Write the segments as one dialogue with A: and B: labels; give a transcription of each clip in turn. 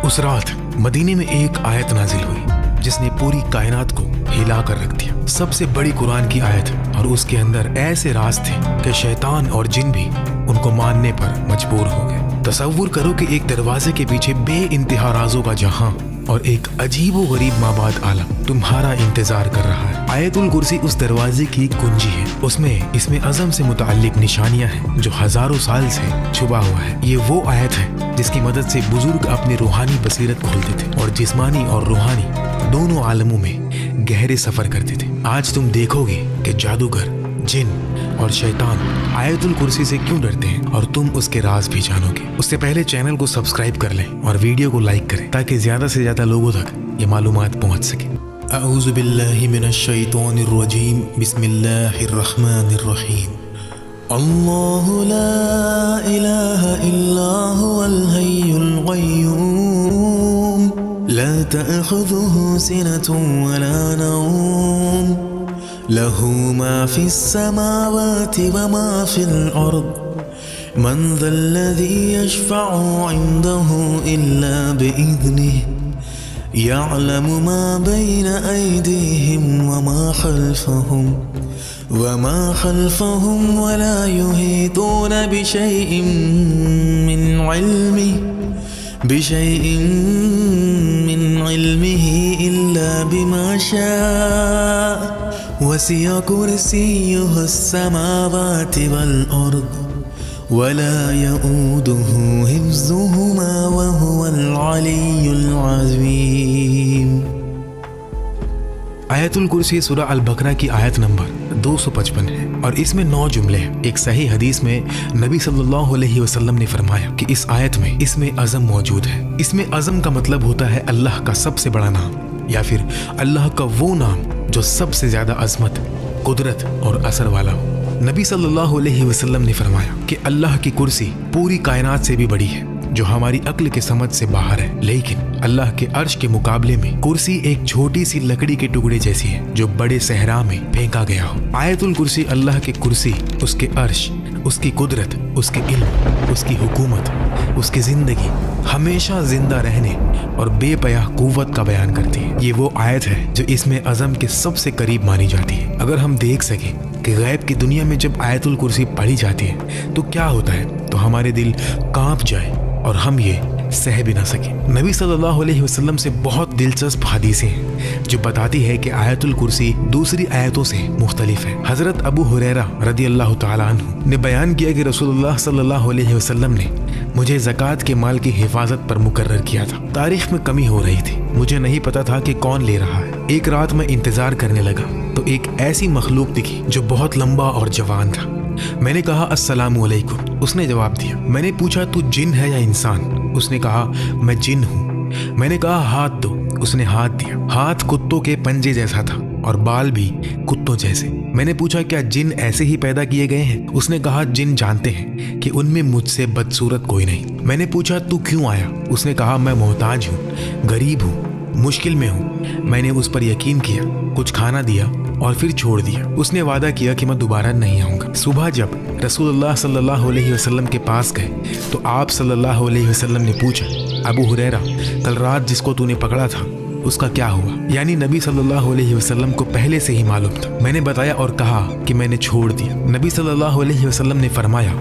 A: उस रात मदीने में एक आयत नाजिल हुई जिसने पूरी कायनात को हिला कर रख दिया। सबसे बड़ी कुरान की आयत, और उसके अंदर ऐसे राज थे कि शैतान और जिन भी उनको मानने पर मजबूर हो गए। तसव्वुर करो कि एक दरवाजे के पीछे बे इंतहा राजों का जहां और एक अजीबो गरीब माबाद आलम तुम्हारा इंतजार कर रहा है। आयतुल कुर्सी उस दरवाजे की कुंजी है। उसमें इसमें अज़म से मुताल्लिक निशानियां हैं जो हजारों साल से छुपा हुआ है। ये वो आयत है जिसकी मदद से बुजुर्ग अपनी रूहानी बसीरत खोलते थे और जिस्मानी और रूहानी दोनों आलमों में गहरे सफर करते थे। आज तुम देखोगे कि जादूगर, जिन और शैतान आयतुल कुर्सी से क्यों डरते हैं, और तुम उसके राज भी जानोगे। उससे पहले चैनल को सब्सक्राइब कर लें और वीडियो को लाइक करें ताकि ज्यादा से ज्यादा लोगों तक ये मालूमात पहुंच सके। अऊज़ु बिल्लाहि मिनश शैतानिर रजीम, बिस्मिल्लाहिर रहमानिर रहीम। अल्लाहु ला इलाहा इल्ला हुवल हय्युल क़य्यूम, ला तअख़ुज़ुहु सिनतुन वला नौम, लहू मा फिस समावाति व मा फिल अर्द, मन ज़ल्लज़ी यशफ़अु इंदहु इल्ला बिइज़्निहि, यअलमु मा बैन अयदीहिम व मा खल्फ़हुम वला युहीतून बिशैइन मिन इल्मिही इल्ला बिमा शाअ, वसिअ कुर्सियुहु अस्समावाति वल अर्द, वला यऊदुहु हिफ्ज़ुहुमा वहुवल अलिय्युल अज़ीम। आयतुल कुर्सी सूरह अल बकरा की आयत नंबर 255 है और इसमें 9 जुमले हैं। एक सही हदीस में नबी सल्लल्लाहु अलैहि वसल्लम ने फरमाया कि इस आयत में इसमें अज़म मौजूद है। इसमें अज़म का मतलब होता है अल्लाह का सबसे बड़ा नाम या फिर अल्लाह का वो नाम जो सबसे ज्यादा अजमत, कुदरत और असर वाला हो। नबी सल्लल्लाहु अलैहि वसल्लम ने फरमाया कि अल्लाह की कुर्सी पूरी कायनात से भी बड़ी है जो हमारी अक्ल के समझ से बाहर है, लेकिन अल्लाह के अर्श के मुकाबले में कुर्सी एक छोटी सी लकड़ी के टुकड़े जैसी है जो बड़े सहरा में फेंका गया हो। आयतुल कुर्सी अल्लाह की कुर्सी उसके अर्श, उसकी कुदरत, उसके इल्म, उसकी हुकूमत, उसकी जिंदगी, हमेशा जिंदा रहने और बेपयाह कुव्वत का बयान करती है। ये वो आयत है जो इसमें अज़म के सबसे करीब मानी जाती है। अगर हम देख सकें कि गैब की दुनिया में जब आयतुल कुर्सी पढ़ी जाती है तो क्या होता है, तो हमारे दिल कांप जाए और हम ये सह भी ना सके। नबी सल्लल्लाहु अलैहि वसल्लम से बहुत दिलचस्प हदीसें हैं जो बताती है कि आयतुल कुर्सी दूसरी आयतों से मुख्तलिफ है। हजरत अबू हुरैरा रदी अल्लाह तआला अन्हु ने बयान किया कि रसूलुल्लाह सल्लल्लाहु अलैहि वसल्लम ने मुझे ज़कात के माल की हिफाजत पर मुकर्रर किया था। तारीख में कमी हो रही थी, मुझे नहीं पता था कि कौन ले रहा है। एक रात मैं इंतजार करने लगा तो एक ऐसी मखलूक दिखी जो बहुत लंबा और जवान था। मैंने कहा अस्सलामु अलैकुम, उसने जवाब दिया। मैंने पूछा तू जिन है या इंसान? उसने कहा मैं जिन हूँ। मैंने कहा हाथ दो, उसने हाथ दिया। हाथ कुत्तों के पंजे जैसा था और बाल भी कुत्तों जैसे। मैंने पूछा क्या जिन ऐसे ही पैदा किए गए हैं? उसने कहा जिन जानते हैं कि उनमें मुझसे बदसूरत कोई नहीं। मैंने पूछा तू क्यों आया? उसने कहा मैं मोहताज हूँ, गरीब हूँ, मुश्किल में हूँ। मैंने उस पर यकीन किया, कुछ खाना दिया और फिर छोड़ दिया। उसने वादा किया कि मैं दोबारा नहीं आऊँगा। सुबह जब रसूलुल्लाह सल्लल्लाहु अलैहि वसल्लम के पास गए तो आप सल्लल्लाहु अलैहि वसल्लम ने पूछा, अबू हुरैरा कल रात जिसको तूने पकड़ा था उसका क्या हुआ? यानी नबी सल्लल्लाहु अलैहि वसल्लम को पहले से ही मालूम था। मैंने बताया और कहा कि मैंने छोड़ दिया। नबी सल्लल्लाहु अलैहि वसल्लम ने फरमाया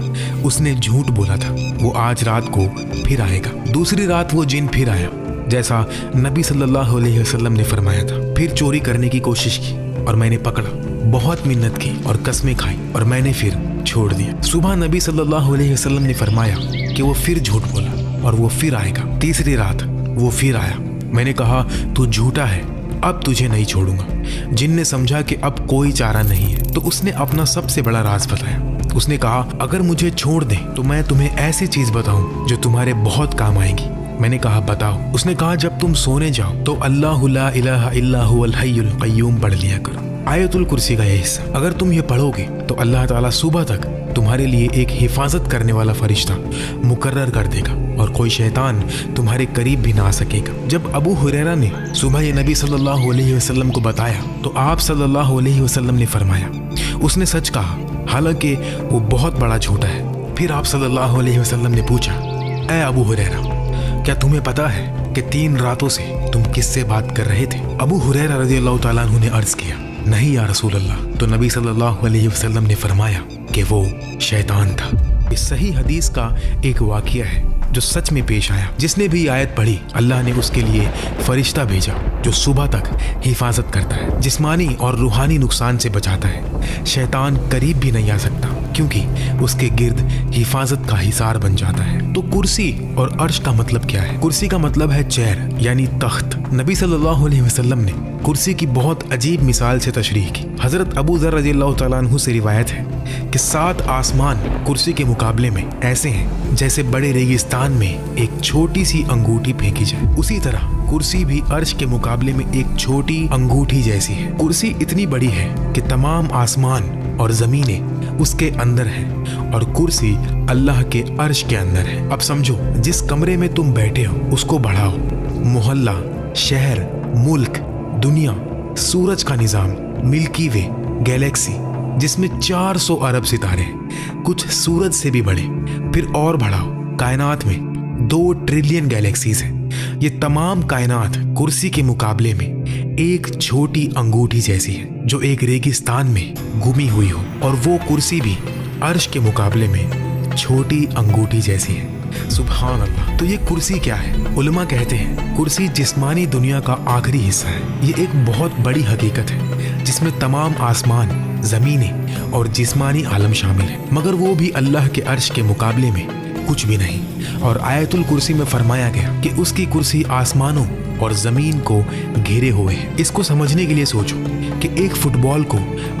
A: उसने झूठ बोला था, वो आज रात को फिर आएगा। दूसरी रात वो जिन फिर आया जैसा नबी सल्लल्लाहु अलैहि वसल्लम ने फरमाया था। फिर चोरी करने की कोशिश की और मैंने पकड़ा, बहुत मिन्नत की और कस्में खाई और मैंने फिर छोड़ दिया। सुबह नबी सल्लल्लाहु अलैहि वसल्लम ने फरमाया कि वो फिर झूठ बोला और वो फिर आएगा। तीसरी रात वो फिर आया। मैंने कहा तू झूठा है, अब तुझे नहीं छोड़ूंगा। जिन ने समझा कि अब कोई चारा नहीं है तो उसने अपना सबसे बड़ा राज बताया। उसने कहा अगर मुझे छोड़ दे तो मैं तुम्हें ऐसी चीज बताऊं जो तुम्हारे बहुत काम आएगी। मैंने कहा बताओ। उसने कहा जब तुम सोने जाओ तो अल्लाहु ला इलाहा इल्ला हुवल हय्युल क़य्यूम पढ़ लिया करो। आयतुल कुर्सी का यह हिस्सा अगर तुम ये पढ़ोगे तो अल्लाह ताला सुबह तक तुम्हारे लिए एक हिफाजत करने वाला फरिश्ता मुकर्रर कर देगा और कोई शैतान तुम्हारे करीब भी ना आ सकेगा। जब अबू हुरैरा ने सुबह ये नबी सल्लल्लाहु अलैहि वसल्लम को बताया तो आप सल्लल्लाहु अलैहि वसल्लम ने फरमाया उसने सच कहा, हालांकि वो बहुत बड़ा झूठा है। फिर आप सल्लल्लाहु अलैहि वसल्लम ने पूछा, ऐ अबू हुरैरा क्या तुम्हें पता है कि 3 रातों से तुम किससे बात कर रहे थे? अबू हुरैरा रज़ियल्लाहु ताला अन्हु ने अर्ज किया, नहीं या रसूल अल्लाह। तो नबी सल्लल्लाहु अलैहि वसल्लम ने फरमाया कि वो शैतान था। इस सही हदीस का एक वाक़या है जो सच में पेश आया। जिसने भी आयत पढ़ी, अल्लाह ने उसके लिए फरिश्ता भेजा जो सुबह तक हिफाजत करता है, जिस्मानी और रूहानी नुकसान से बचाता है। शैतान करीब भी नहीं आ सकता क्योंकि उसके गिर्द हिफाजत का हिसार बन जाता है। तो कुर्सी और अर्श का मतलब क्या है? कुर्सी का मतलब है चेयर यानी तख्त। नबी सल्लल्लाहु अलैहि वसल्लम ने कुर्सी की बहुत अजीब मिसाल से तशरीह की। हजरत अबू ज़र रज़ियल्लाहु ताला अन्हु से रिवायत है कि 7 आसमान कुर्सी के मुकाबले में ऐसे हैं जैसे बड़े रेगिस्तान में एक छोटी सी अंगूठी फेंकी जाए। उसी तरह कुर्सी भी अर्श के मुकाबले में एक छोटी अंगूठी जैसी है। कुर्सी इतनी बड़ी है कि तमाम आसमान और जमीनें उसके अंदर हैं और कुर्सी अल्लाह के अर्श के अंदर है। अब समझो, जिस कमरे में तुम बैठे हो उसको बढ़ाओ। मोहल्ला, शहर, मुल्क, दुनिया, सूरज का निजाम, मिल्की वे, गैलेक्सी जिसमें 400 अरब सितारे हैं, कुछ सूरज से भी बड़े। फिर और बढ़ाओ, कायनात में 2 ट्रिलियन गैलेक्सीज हैं। ये तमाम कायनात कुर्सी के मुकाबले में एक छोटी अंगूठी जैसी है जो एक रेगिस्तान में गुमी हुई हो, और वो कुर्सी भी अर्श के मुकाबले में छोटी अंगूठी जैसी है। सुभान अल्लाह। तो ये कुर्सी क्या है? उलमा कहते हैं कुर्सी जिस्मानी दुनिया का आखिरी हिस्सा है। ये एक बहुत बड़ी हकीकत है जिसमें तमाम आसमान, जमीनें और जिस्मानी आलम शामिल है, मगर वो भी अल्लाह के अर्श के मुकाबले में कुछ भी नहीं। और आयतुल कुर्सी में फरमाया गया कि उसकी कुर्सी आसमानों और जमीन को घेरे हुए है। इसको समझने के लिए सोचो कि एक फुटबॉल को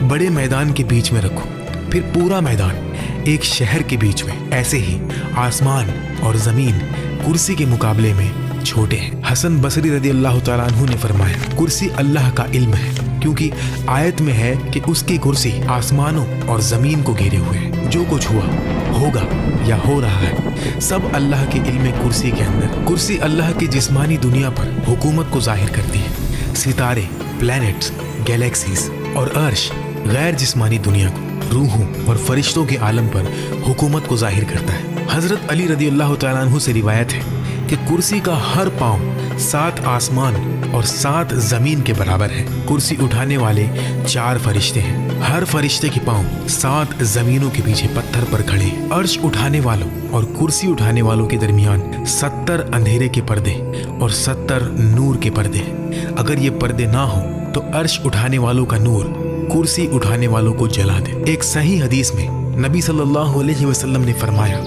A: बड़े मैदान के बीच में रखो, फिर पूरा मैदान एक शहर के बीच में। ऐसे ही आसमान और जमीन कुर्सी के मुकाबले में छोटे हैं। हसन बसरी रज़ियल्लाहु ताला अन्हु ने फरमाया, कुर्सी अल्लाह का इल्म है, क्योंकि आयत में है कि उसकी कुर्सी आसमानों और जमीन को घेरे हुए है। जो कुछ हुआ, होगा या हो रहा है, सब अल्लाह के इल्म कुर्सी के अंदर। कुर्सी अल्लाह की जिस्मानी दुनिया पर हुकूमत को जाहिर करती है। सितारे, प्लैनेट्स, गैलेक्सीज और अर्श गैर जिस्मानी दुनिया को, रूहों और फरिश्तों के आलम पर हुकूमत को जाहिर करता है। हजरत अली रज़ियल्लाहु ताला अन्हु से रिवायत है कि कुर्सी का हर पांव 7 आसमान और 7 जमीन के बराबर है। कुर्सी उठाने वाले 4 फरिश्ते हैं। हर फरिश्ते के पांव 7 जमीनों के पीछे पत्थर पर खड़े हैं। अर्श उठाने वालों और कुर्सी उठाने वालों के दरमियान 70 अंधेरे के पर्दे और 70 नूर के पर्दे। अगर ये पर्दे ना हो तो अर्श उठाने वालों का नूर कुर्सी उठाने वालों को जला दे। एक सही हदीस में नबी सल्लल्लाहु अलैहि वसल्लम ने फरमाया,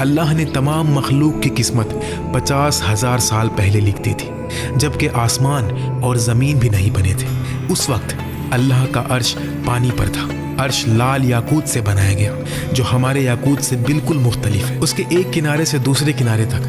A: अल्लाह ने तमाम मखलूक की किस्मत 50,000 साल पहले लिख दी थी, जबकि आसमान और ज़मीन भी नहीं बने थे। उस वक्त अल्लाह का अर्श पानी पर था। अर्श लाल याकूत से बनाया गया, जो हमारे याकूत से बिल्कुल मुख्तलिफ है। उसके एक किनारे से दूसरे किनारे तक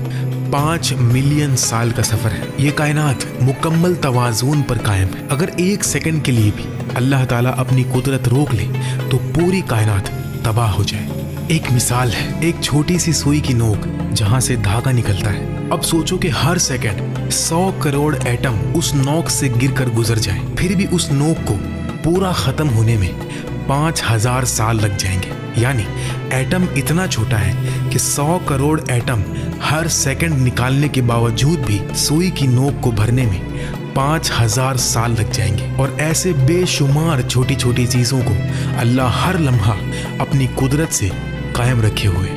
A: 5 मिलियन साल का सफ़र है। ये कायनात मुकम्मल तवाज़ुन पर कायम है। अगर 1 सेकंड के लिए भी अल्लाह ताला अपनी कुदरत रोक ले तो पूरी कायनात तबाह हो जाए। एक मिसाल है, एक छोटी सी सुई की नोक जहां से धागा निकलता है। अब सोचो कि हर सेकंड 100 करोड़ एटम उस नोक से गिरकर गुजर जाए, फिर भी उस नोक को पूरा खत्म होने में 5000 साल लग जाएंगे। यानी एटम इतना छोटा है कि 100 करोड़ एटम हर सेकंड निकालने के बावजूद भी सुई की नोक को भरने में 5000 साल लग जाएंगे। और ऐसे बेशुमार छोटी छोटी चीज़ों को अल्लाह हर लम्हा अपनी कुदरत से कायम रखे हुए।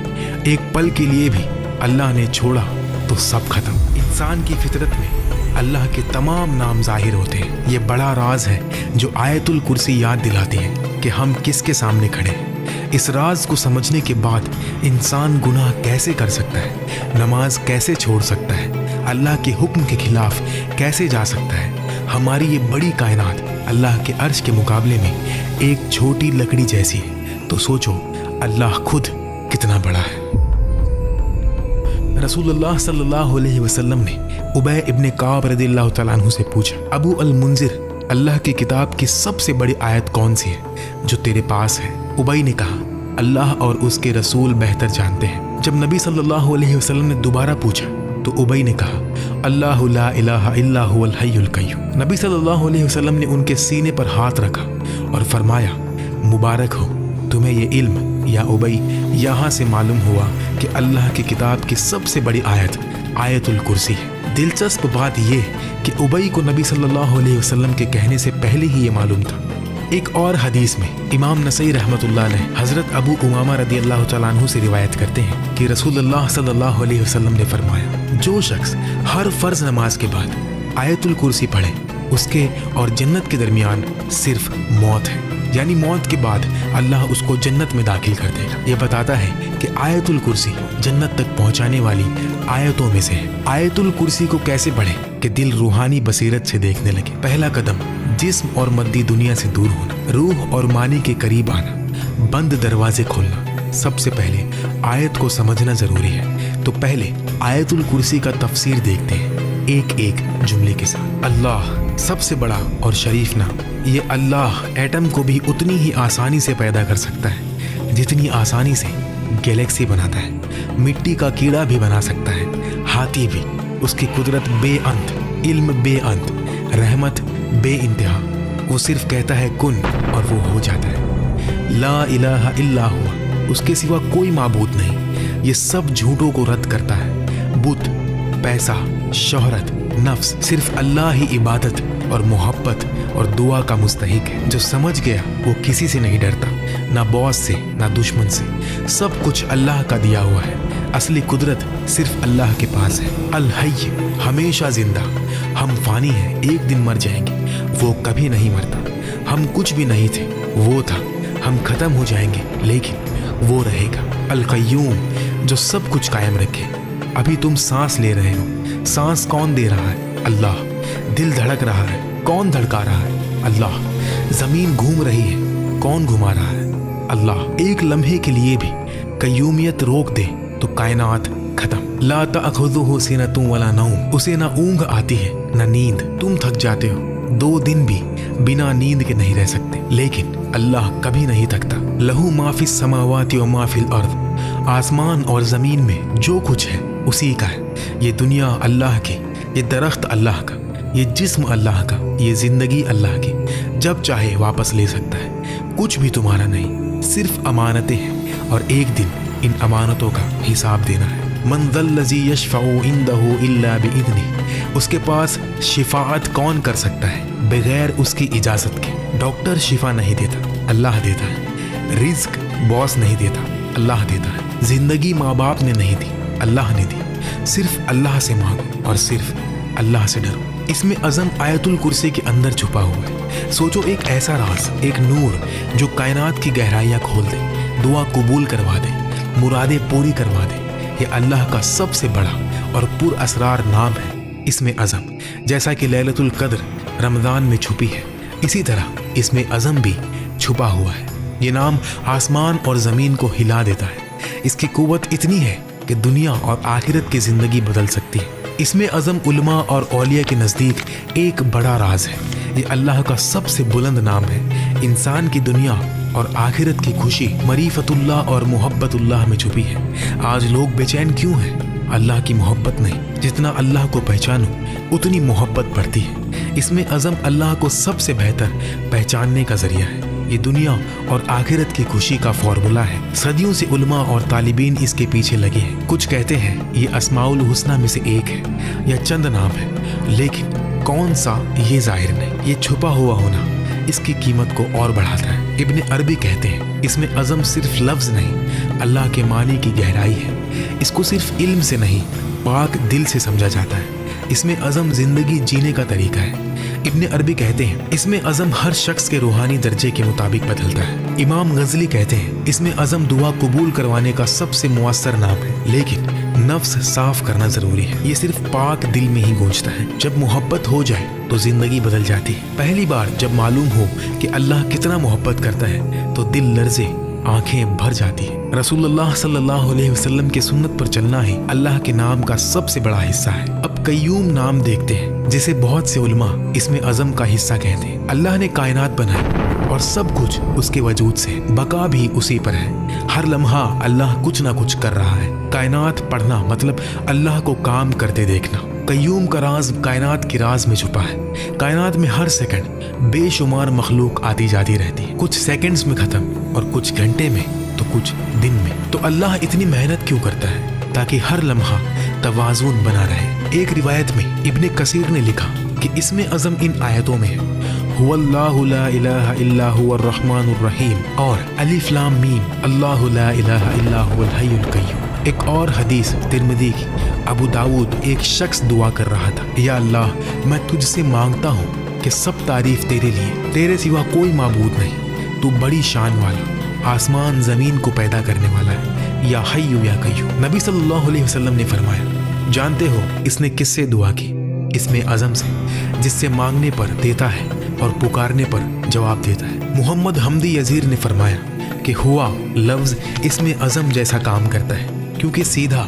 A: एक पल के लिए भी अल्लाह ने छोड़ा तो सब खत्म। इंसान की फितरत में अल्लाह के तमाम नाम जाहिर होते हैं। ये बड़ा राज है जो आयतुल कुर्सी याद दिलाती है कि हम किसके सामने खड़े हैं। इस राज को समझने के बाद इंसान गुनाह कैसे कर सकता है, नमाज कैसे छोड़ सकता है, अल्लाह के हुक्म के खिलाफ कैसे जा सकता है। हमारी ये बड़ी कायनात अल्लाह के अर्श के मुकाबले में एक छोटी लकड़ी जैसी है। तो सोचो अल्लाह खुद कितना बड़ा है। रसूलुल्लाह सल्लल्लाहु अलैहि वसल्लम ने उबय इब्न काब रज़ियल्लाहु तआला अन्हु से पूछा, अबू अल मुंजिर, अल्लाह की किताब की सबसे बड़ी आयत कौन सी है जो तेरे पास है? उबय ने कहा, अल्लाह और उसके रसूल बेहतर जानते हैं। जब नबी सल्लल्लाहु अलैहि वसल्लम ने दोबारा पूछा तो उबय ने कहा, अल्लाहु ला इलाहा इल्ला हुवल हय्युल क़य्यूम। नबी सल्लल्लाहु अलैहि वसल्लम ने उनके सीने पर हाथ रखा और फरमाया, मुबारक हो तुम्हें ये इल्म या उबय, यहाँ से मालूम हुआ कि अल्लाह की किताब की सबसे बड़ी आयत आयतुल कुर्सी है। दिलचस्प बात ये कि उबई को नबी सल्लल्लाहु अलैहि वसल्लम के कहने से पहले ही ये मालूम था। एक और हदीस में इमाम नसई रहमतुल्लाह अलैह हज़रत अबू उमामा रदियल्लाहु तआला अन्हु से रिवायत करते हैं कि रसूलुल्लाह सल्लल्लाहु अलैहि वसल्लम ने फरमाया, जो शख्स हर फर्ज नमाज के बाद आयतुल कुर्सी पढ़े उसके और जन्नत के दरमियान सिर्फ मौत है, यानी मौत के बाद अल्लाह उसको जन्नत में दाखिल कर देगा। ये बताता है कि आयतुल कुर्सी जन्नत तक पहुंचाने वाली आयतों में से है। आयतुल कुर्सी को कैसे पढ़े कि दिल रूहानी बसीरत से देखने लगे। पहला कदम, जिस्म और मद्दी दुनिया से दूर होना, रूह और मानी के करीब आना, बंद दरवाजे खोलना। सबसे पहले आयत को समझना जरूरी है, तो पहले आयतुल कुर्सी का तफसीर देखते हैं एक एक जुमले के साथ। अल्लाह सबसे बड़ा और शरीफ नाम। ये अल्लाह एटम को भी उतनी ही आसानी से पैदा कर सकता है जितनी आसानी से गैलेक्सी बनाता है। मिट्टी का कीड़ा भी बना सकता है, हाथी भी। उसकी कुदरत बेअंत, इल्म बेअंत, रहमत बे इंतहा। वो सिर्फ कहता है कुन और वो हो जाता है। ला इलाहा इल्ला हुआ, उसके सिवा कोई माबूद नहीं। ये सब झूठों को रद्द करता है। बुत, पैसा, शोहरत, नफ्स, सिर्फ अल्लाह ही इबादत और मोहब्बत और दुआ का मुस्तहिक है। जो समझ गया वो किसी से नहीं डरता, ना बॉस से ना दुश्मन से। सब कुछ अल्लाह का दिया हुआ है। असली कुदरत सिर्फ अल्लाह के पास है। अल हय्य, हमेशा जिंदा। हम फानी हैं, एक दिन मर जाएंगे, वो कभी नहीं मरता। हम कुछ भी नहीं थे, वो था। हम खत्म हो जाएंगे, लेकिन वो रहेगा। अल कय्यूम, जो सब कुछ कायम रखे। अभी तुम सांस ले रहे हो, सांस कौन दे रहा है? अल्लाह। दिल धड़क रहा है, कौन धड़का रहा है? अल्लाह। जमीन घूम रही है, कौन घुमा रहा है? अल्लाह। एक लम्हे के लिए भी कय्यूमियत रोक दे तो कायनात खत्म। ला तअखुज़ुहु सिनतुन वला नौम, उसे ना ऊंघ आती है ना नींद। तुम थक जाते हो, 2 दिन भी बिना नींद के नहीं रह सकते, लेकिन अल्लाह कभी नहीं थकता। लहू मा फिस समावाति व मा फिल अर्द, आसमान और जमीन में जो कुछ है उसी का है। ये दुनिया अल्लाह की, ये दरख्त अल्लाह का, ये जिस्म अल्लाह का, ये जिंदगी अल्लाह की। जब चाहे वापस ले सकता है। कुछ भी तुम्हारा नहीं, सिर्फ अमानतें हैं और एक दिन इन अमानतों का हिसाब देना है। मन ज़ल्लज़ी यशफ़अउ इंदहु इल्ला बिइज़्निही, उसके पास शिफाअत कौन कर सकता है बगैर उसकी इजाज़त के। डॉक्टर शिफा नहीं देता, अल्लाह देता है। रिज़्क बॉस नहीं देता, अल्लाह देता है। जिंदगी माँ बाप ने नहीं दी, अल्लाह ने दी। सिर्फ अल्लाह से मांगो और सिर्फ अल्लाह से डरो। इसमें अज़म आयतुल कुर्सी के अंदर छुपा हुआ है। सोचो, एक ऐसा राज, एक नूर जो कायनात की गहराइयाँ खोल दे, दुआ कबूल करवा दे, मुरादें पूरी करवा दे। ये अल्लाह का सबसे बड़ा और पुर असरार नाम है। इसमें अज़म, जैसा कि लैलतुल कद्र रमज़ान में छुपी है, इसी तरह इसमें अज़म भी छुपा हुआ है। ये नाम आसमान और ज़मीन को हिला देता है। इसकी कुव्वत इतनी है कि दुनिया और आखिरत की ज़िंदगी बदल सकती है। इसमें अज़म उलमा और औलिया के नज़दीक एक बड़ा राज है। ये अल्लाह का सबसे बुलंद नाम है। इंसान की दुनिया और आखिरत की खुशी मरीफतुल्लाह और मोहब्बतुल्लाह में छुपी है। आज लोग बेचैन क्यों हैं? अल्लाह की मोहब्बत नहीं। जितना अल्लाह को पहचानो उतनी मोहब्बत बढ़ती है। इसमें अज़म अल्लाह को सबसे बेहतर पहचानने का जरिया है। ये दुनिया और आखिरत की खुशी का फॉर्मूला है। सदियों से उलमा और तालिबीन इसके पीछे लगे हैं। कुछ कहते हैं ये अस्माउल हुस्ना में से एक है या चंद नाम है, लेकिन कौन सा ये जाहिर नहीं। ये छुपा हुआ होना इसकी कीमत को और बढ़ाता है। इब्न अरबी कहते हैं इसमें अज़म सिर्फ लफ्ज़ नहीं, अल्लाह के मानी की गहराई है। इसको सिर्फ इल्म से नहीं, पाक दिल से समझा जाता है। इसमें अज़म ज़िंदगी जीने का तरीका है। इब्न अरबी कहते हैं इसमें अज़म हर शख्स के रूहानी दर्जे के मुताबिक बदलता है। इमाम गज़ली कहते हैं इसमें अज़म दुआ कबूल करवाने का सबसे मुअस्सर नाम है, लेकिन नफ्स साफ करना ज़रूरी है। ये सिर्फ पाक दिल में ही गूंजता है। जब मोहब्बत हो जाए तो ज़िंदगी बदल जाती है। पहली बार जब मालूम हो कि अल्लाह कितना मोहब्बत करता है तो दिल लर्ज़े, आंखें भर जाती है। रसूलुल्लाह सल्लल्लाहु अलैहि वसल्लम की सुन्नत पर चलना ही अल्लाह के नाम का सबसे बड़ा हिस्सा है। अब कय्यूम नाम देखते हैं, जिसे बहुत से उलमा इसमें अज़म का हिस्सा कहते हैं। अल्लाह ने कायनात बनाई और सब कुछ उसके वजूद से, बका भी उसी पर है। हर लम्हा अल्लाह कुछ ना कुछ कर रहा है। कायनात पढ़ना मतलब अल्लाह को काम करते देखना। कय्यूम का राज कायनात की राज में छुपा है। कायनात में हर सेकंड बेशुमार मखलूक आती जाती रहती है, कुछ सेकंड्स में खत्म और कुछ घंटे में तो कुछ दिन में। तो अल्लाह इतनी मेहनत क्यों करता है? ताकि हर लम्हा तवाज़ुन बना रहे। एक रिवायत में इब्ने कसीर ने लिखा कि इसमें अज़म इन आयतों में है हुवल्लाहु ला इलाहा इल्ला हुवर रहमानुर रहीम और अलिफ लाम मीम अल्लाहु ला इलाहा इल्ला हुवल हय्युल कय्यूम। एक और हदीस तिरमिज़ी की, अबू दाऊद, एक शख्स दुआ कर रहा था, या अल्लाह, मैं तुझसे मांगता हूँ कि सब तारीफ तेरे लिए, तेरे सिवा कोई माबूद नहीं, तू बड़ी शान वाला, आसमान ज़मीन को पैदा करने वाला है, या हय्यु या कय्यूम। नबी सल्लल्लाहु अलैहि वसल्लम ने फरमाया, जानते हो इसने किससे दुआ की? इसमें अज़म से, जिससे मांगने पर देता है और पुकारने पर जवाब देता है। मोहम्मद हमदी यजीर ने फरमाया कि हुआ लफ्ज़ इसमें अज़म जैसा काम करता है क्योंकि सीधा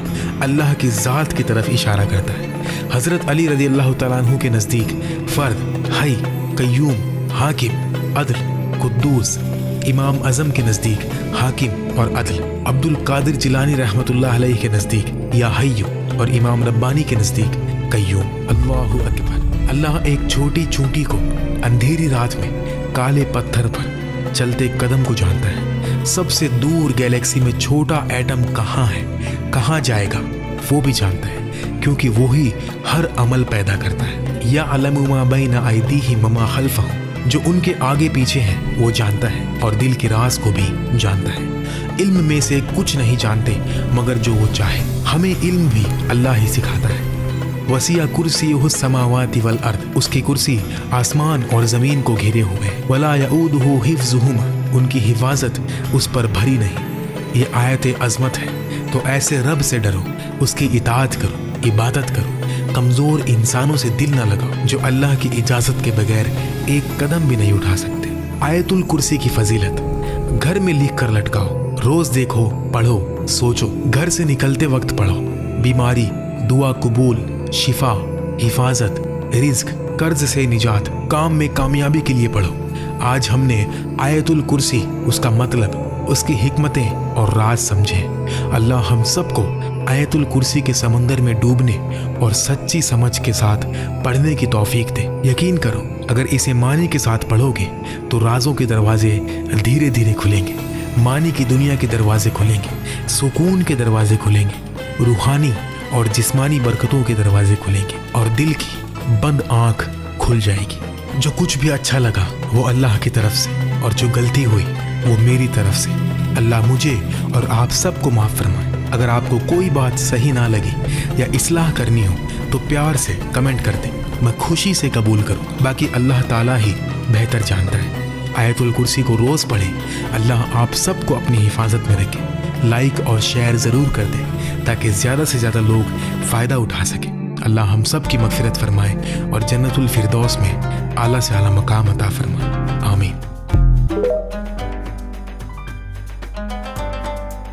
A: अल्लाह की ज़ात की तरफ इशारा करता है। हज़रत अली रज़ी अल्लाह तआला अन्हु के नज़दीक फ़र्द, हई, कय्यूम, हाकिम, अदल, कुद्दूस, इमाम अज़म के नज़दीक हाकिम और अदल, अब्दुल कादिर जिलानी रहमतुल्लाह अलैहि के नज़दीक या हय्यु और इमाम रब्बानी के नज़दीक कय्यूम। अल्लाहु अकबर। अल्लाह एक छोटी चूंटी को अंधेरी रात में काले पत्थर पर चलते कदम को जानता है। सबसे दूर गैलेक्सी में छोटा एटम कहाँ है, कहाँ जाएगा, वो भी जानता है क्योंकि वो ही हर अमल पैदा करता है। या अलमु मा बैना अयदीहिम व मा खल्फहुम, जो उनके आगे पीछे है वो जानता है और दिल के राज को भी जानता है। इल्म में से कुछ नहीं जानते मगर जो वो चाहे। हमें इल्म भी अल्लाह ही सिखाता है। वसिया कुर्सीयुहु समावाति वल अर्द, उसकी कुर्सी आसमान और ज़मीन को घेरे हुए। वला यऊदुहु हिफ्ज़ुहुमा, उनकी हिफाजत उस पर भरी नहीं। ये आयत अज़मत है तो ऐसे रब से डरो, उसकी इताअत करो, इबादत करो, कमज़ोर इंसानों से दिल न लगाओ जो अल्लाह की इजाज़त के बगैर एक कदम भी नहीं उठा सकते। आयतुल कुर्सी की फजीलत घर में लिख कर लटकाओ, रोज़ देखो, पढ़ो, सोचो। घर से निकलते वक्त पढ़ो। बीमारी, दुआ कबूल, शिफा, हिफाजत, रिज्क, कर्ज से निजात, काम में कामयाबी के लिए पढ़ो। आज हमने आयतुल कुर्सी, उसका मतलब, उसकी हिकमतें और राज समझे। अल्लाह हम सबको आयतुल कुर्सी के समंदर में डूबने और सच्ची समझ के साथ पढ़ने की तौफीक दे। यकीन करो, अगर इसे मानी के साथ पढ़ोगे तो राजों के दरवाजे धीरे धीरे खुलेंगे, मानी की दुनिया के दरवाजे खुलेंगे, सुकून के दरवाजे खुलेंगे, रूहानी और जिस्मानी बरकतों के दरवाजे खुलेंगे और दिल की बंद आँख खुल जाएगी। जो कुछ भी अच्छा लगा वो अल्लाह की तरफ से और जो गलती हुई वो मेरी तरफ से। अल्लाह मुझे और आप सबको माफ़ फरमाए। अगर आपको कोई बात सही ना लगी या इस्लाह करनी हो तो प्यार से कमेंट कर दें, मैं खुशी से कबूल करूँ। बाकी अल्लाह ताला ही बेहतर जानता है। आयतुल कुर्सी को रोज़ पढ़ें। अल्लाह आप सबको अपनी हिफाजत में रखे। लाइक और शेयर ज़रूर कर दें ताकि ज़्यादा से ज़्यादा लोग फ़ायदा उठा सकें। अल्लाह हम सब की मग़फ़िरत फरमाए और जन्नतुल फिरदौस में आला से आला मकाम अता फरमाए।